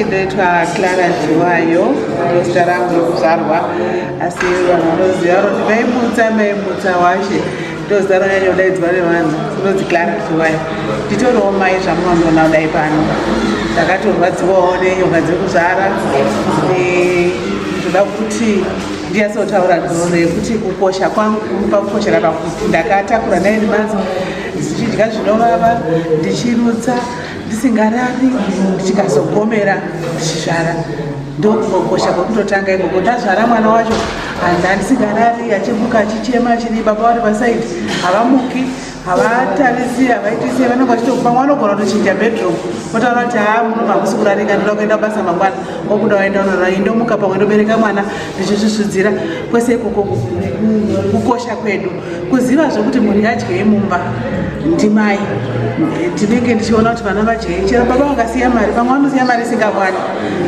ndoitwa Clara Ndiwayo, ndozita rangu rokuzvarwa, asi vanhu vanoziva kuti maimutsa washe ndozita rinonyanya kudaidzwa nevanhu, inonzi Clara Ndiwayo. Nditoriwo mai zvamunoona kudai pano, ndakatorwadziwawo nenyoka dzekuzvara, ndoda kuti ndiyasotaura nhoroondo yekuti kukosha kwangu pakukoshera pakuti ndakatakura 9 months ndichidya zvinovava, ndichirutsa, ndisingarari, ndichikazogomera ndichizvara. Ndokukosha kwekutotanga ikoko. Ndazvara mwana wacho handisingarari, achimuka achichema achiri baba vari pasaidi, havamuki, havatarisi, havaitisi, vanenge vachitokupa mwana vanogona kutochinja bedroom, votaura kuti munhu hamusi kurarika, ndoda kuenda basa mangwana, wobuda waenda unorara, indomuka pamwe ndobereka mwana ndichizvisvidzira. Kwese ikoko kukosha kwedu, kuziva zvokuti mhuri yadyei mumba ndimai. Ndinenge ndichiona kuti vana vadyei, chero baba vakasiya mari, pamwe vanosiya mari isingakwani,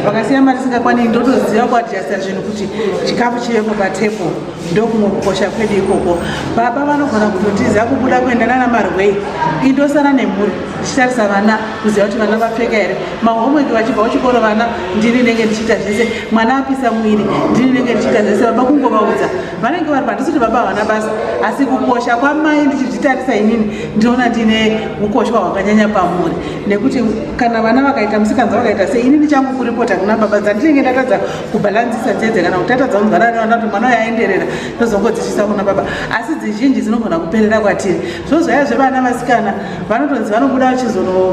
vakasiya mari isingakwani, ndotoziva kuadjasta zvinhu kuti chikafu chivepo patepo. Ndokumwe kukosha kwedu ikoko. Baba vanogona kutotiza kubuda kuendana namarwei, indosara nemhuri, ndichitarisa vana kuziva kuti vana vapfeka here, mahomweki vachibva kuchikoro vana ndini nenge ndichiita zvese, mwana apisa mwiri ndini nenge ndichiita zvese. Baba kungovaudza vanenge vari pandisi kuti baba havana basa, asi kukosha kwamai ndichizvitarisa inini ndinoona ndine ukosha hwakanyanya pamhuri, nekuti kana vana vakaita musikanza vakaita sei, inini changu kuripota kuna baba dzandinenge ndatadza kubhalansisa dzedze, kana kuti tatadza kunzvara nevana kuti mwana yaenderera ndozongodzichisa kuna baba, asi dzizhinji dzinogona kuperera kwatiri. Zvozoya zvevana vasikana vanotonzi vanobuda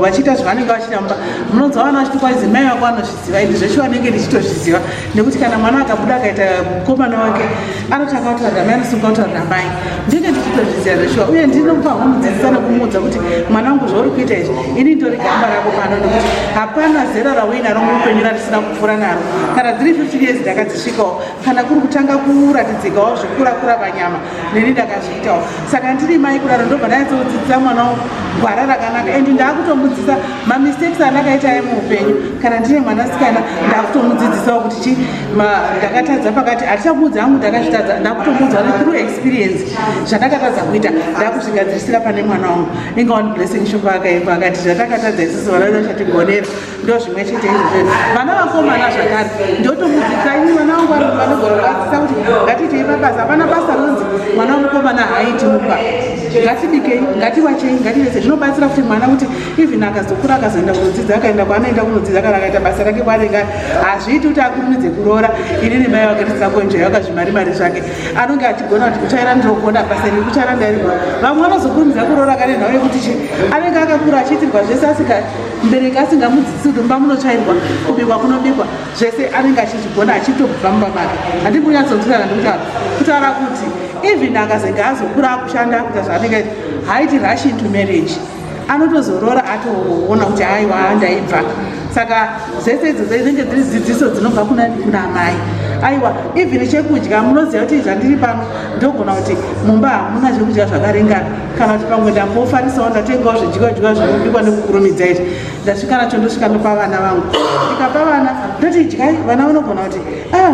vachiita zvavanenge vachita mumba, munonzwa vana vachiti kwaizi mai vako vanozviziva, ini zveshe vanenge ndichitozviziva, nekuti kana mwana akabuda akaita mukomana wake anotanga kutaura mai, anosunga kutaura mai, ndinenge ndichitozviziva zveshuwa, uye ndinopa kumudzidzisa nekumuudza kuti mwana wangu zvauri kuita izvi, ini ndori gamba rako pano, nekuti hapana zera rauinaro muupenyu ratisina kupfuura naro. Kana dziri 15 years ndakadzisvikawo, kana kuri kutanga kuratidzikawo zvikura panyama, neni ndakazviitawo. Saka ndiri mai kudaro ndobva ndanyatsodzidzisa mwana wangu gwara rakanaka, endi ndakutomudzidzisa mamistakes andakaita emuupenyu. Kana ndine mwanasikana ndakutomudzidzisawo kuti ndakatadza pakati, hatichamuudza hangu ndakazvitadza, ndakutomuudza through experience zvandakatadza kuita, ndakuzvigadzirisira pane mwana wangu. Inga one blessing shoko akaimba akati zvatakatadza isusu vana vachatigonera ndo zvimwe chete izvozvo. Vana vakomana zvakare ndotomudzidzisa, ini mwana wangu vanogona kuvadzidzisa kuti ngatitei pabasa, hapana basa ronzi mwana wemukomana haaiti mumba, ngatibikei, ngatiwachei, ngativese. Zvinobatsira kuti mwana kuti even akazokura akazoenda kunodzidza, akaenda kwaanoenda kunodzidza, kana akaita basa rake kwaanenge hazviiti kuti akurumidze kuroora. Inini mai vake tisakonjera wakazvimari zvake, anonge achigona kuti kuchaira ndinogona, basa riri kuchaira ndarigona. Vamwe vanozokurumidza kuroora kane nhau yekuti anenge akakura achiitirwa zvese, mbereki asingamudzidzisi kuti mumba munochairwa, kubikwa kunobikwa, zvese anenge achizvigona achitobva mumba make. Handiri kunyatsonzwira kutaura kuti even akazenge azokura akushanda kuita zvaanenge haiti rush into marriage, anotozorora atoona kuti aiwa ndaibva. Saka zvese idzodzo dzinenge dziri dzidziso dzinobva kuna mai. Aiwa, even chekudya munoziva kuti zvandiri pano ndogona kuti mumba hamuna zvekudya zvakaringana, kana kuti pamwe ndambofarisawo ndatengawo zvidyiwa zvinobikwa nekukurumidza izvi, ndasvika nacho ndosvika ndopa vana vangu, ndikapa vana ndoti idyai, vana vanogona kuti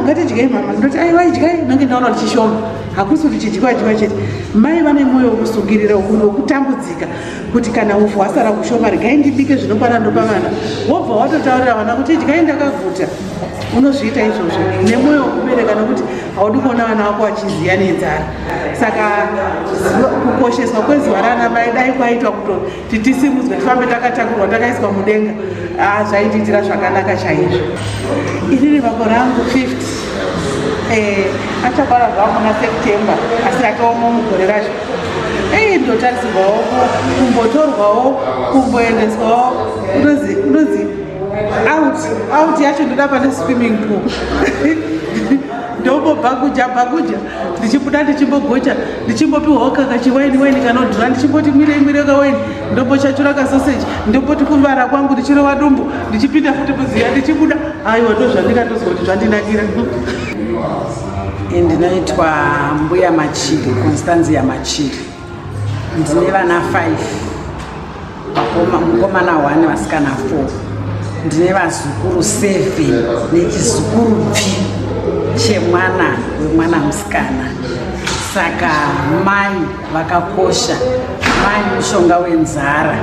ngatidyei mama, ndoti aiwa idyai, nenge ndaona kuti chishoma, hakusi kuti chidyiwa chete. Mai vane mwoyo wokusungirira wekutambudzika kuti kana uvhu hwasara kushoma regai ndibike zvinokwana ndopa vana, wobva watotaurira vana kuti idyai ndakaguta. Unozviita izvozvo nemwoyo wokubereka, nokuti haudi kuona vana vako vachiziya nenzara. Saka kukosheswa kwezuva rana mai dai kwaitwa kuti tisimudzwe, tifambe takatakurwa takaiswa mudenga, zvaitiitira zvakanaka chaizvo. Inini makore angu 50, achakwana zvavo muna September, asi akaoma mugore racho. Ndotarisirwawo kumbotorwawo, kumboendeswawo, unozi out yacho ndoda pane swimming pool. Ndombobhakuja ndichibuda ndichimbogocha, ndichimbopiwawo kachiwaini kanodhura, ndichimboti mwire kawaini, ndombochachura kasoseji, ndomboti kuvara kwangu ndichirova dumbu, ndichipinda futi muziya, ndichibuda. Aiwa, ndo zvandikatozwa kuti zvandinakira. Ndinoitwa Mbuya Machiri, Constanzia Machiri. Ndine vana 5, mukomana 1, vasikana 4. Ndine vazukuru 7 nechizukuru chemwana musikana. Saka mai vakakosha, mai mushonga wenzara.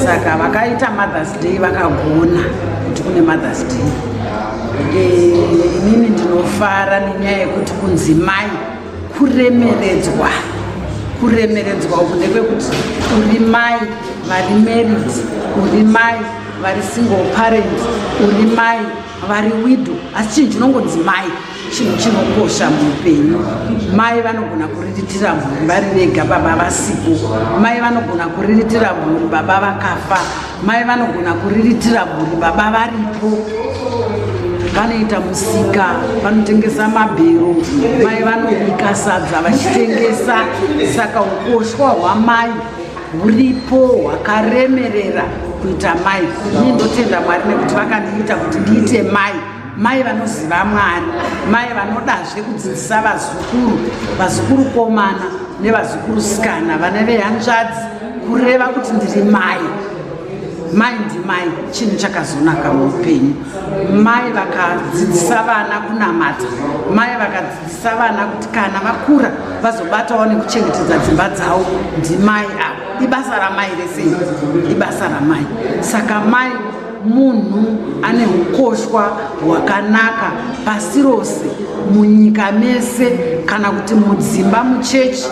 Saka vakaita Mother's Day vakagona kuti kune Mother's Day. Inini ndinofara nenyaya yekuti kunzi mai kuremeredzwa uku ndekwekuti uri mai vari married, uri mai vari single parent, uri mai vari widow. Asi chinhu chinongonzi mai chinhu chinokosha muupenyu. Mai vanogona kuriritira mhuri vari vega baba vasipo, mai vanogona kuriritira mhuri baba vakafa, mai vanogona kuriritira mhuri baba varipo, vanoita musika, vanotengesa mabhero, mai vanobika sadza vachitengesa. Saka ukoshwa hwamai huripo hwakaremerera kuita mai. Ini ndotenda Mwari nekuti vakandiita kuti ndiite mai vanoziva Mwari, mai vanodazve kudzidzisa vazukuru komana nevazukuru sikana, vana vehanzvadzi, kureva kuti ndiri mai ndimai. Chinhu chakazonaka muupenyu. Mai vakadzidzisa vana kunamata, mai vakadzidzisa vana kuti kana vakura vazobatawo nekuchengetedza dzimba dzavo, ndimai avo. Ibasa ramai rese, ibasa ramai. Saka mai munhu ane ukoshwa hwakanaka pasi rose, munyika mese, kana kuti mudzimba muchechi.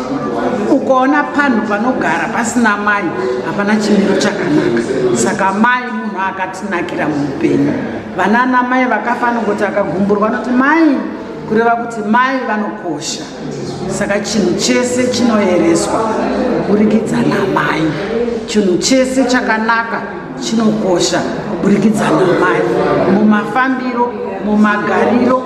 Ukaona panhu panogara pasina mai hapana chimiro chakanaka. Saka mai munhu akatinakira muupenyu. Vanana mai vakafa nongoti akagumburwa noti mai, kureva kuti mai vanokosha. Saka chinhu chese chinoereswa kuburikidza namai. Chinhu chese chakanaka chinokosha kuburikidza namai. Mumafambiro, mumagariro,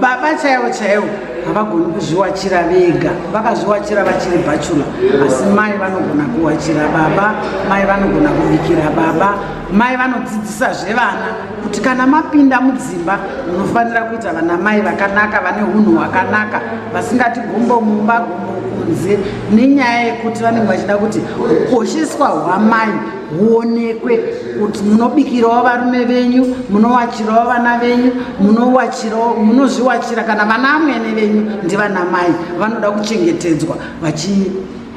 baba chaivo havagoni kuzviwachira vega, vakazviwachira vachiri bachula. Asi mai vanogona kuwachira baba, mai vanogona kuvikira baba, mai vanodzidzisazve vana kuti kana mapinda mudzimba munofanira kuita vana mai vakanaka, vane unhu hwakanaka, vasingati gumbo mumba gumbo kunze, nenyaya yekuti vanenge vachida kuti ukosheswa hwamai huonekwe, kuti munobikirawo varume venyu, munowachirawo vana venyu, munozviwachira kana vana amwene venyu ndivana mai. Vanoda kuchengetedzwa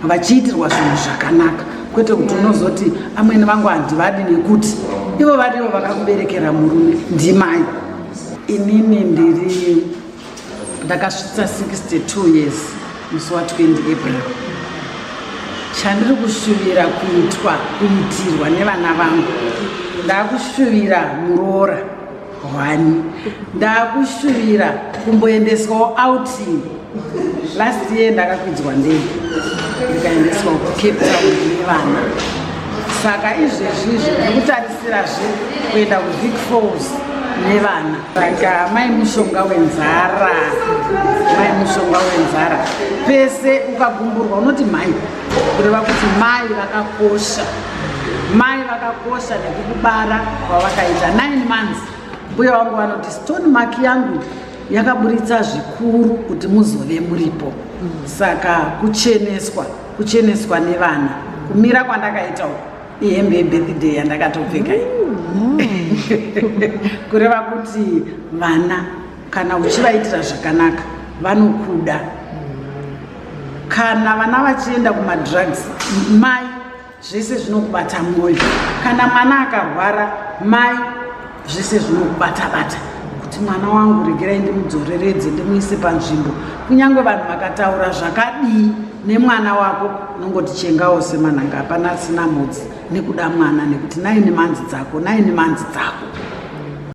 vachiitirwa zvinhu zvakanaka, kwete kuti unozoti amwene vangu handivadi nekuti ivo varivo vakakuberekera murume, ndimai. Inini ndakasvitsa 62 years musi wa20 April. Chandiri kushuvira kuitirwa nevana vangu, ndakushuvira muroora 1, ndakushuvira kumboendeswawo outing. Last year ndakakwidzwa ndege ndikaendeswa kuCape Town nevana. Saka izvezvizvi ndikutarisira kuenda kuVic Falls nevana. Saka mai mushonga wenzara, mai mushonga wenzara. Pese ukagumburwa unoti mai, kureva kuti mai vakakosha. Mai vakakosha nekukubara kwavakaita 9 months. Mbuya wangu vanoti stone mark yangu yakaburitsa zvikuru kuti muzove muripo. Saka kucheneswa nevana, kumira kwandakaita ihembe yebirthday yandakatopfeka kureva kuti vana kana uchivaitira zvakanaka vanokuda. Kana vana vachienda kumadrugs, mai zvese zvinokubata mwoyo. Kana mwana akarwara, mai zvese zvinokubata-bata kuti mwana wangu regerai ndimudzoreredze, ndimuise panzvimbo. Kunyange vanhu vakataura zvakadii nemwana wako, unongoti chengawo semanhanga, hapana sina mhodzi nekuda mwana, nekuti 9 months dzako.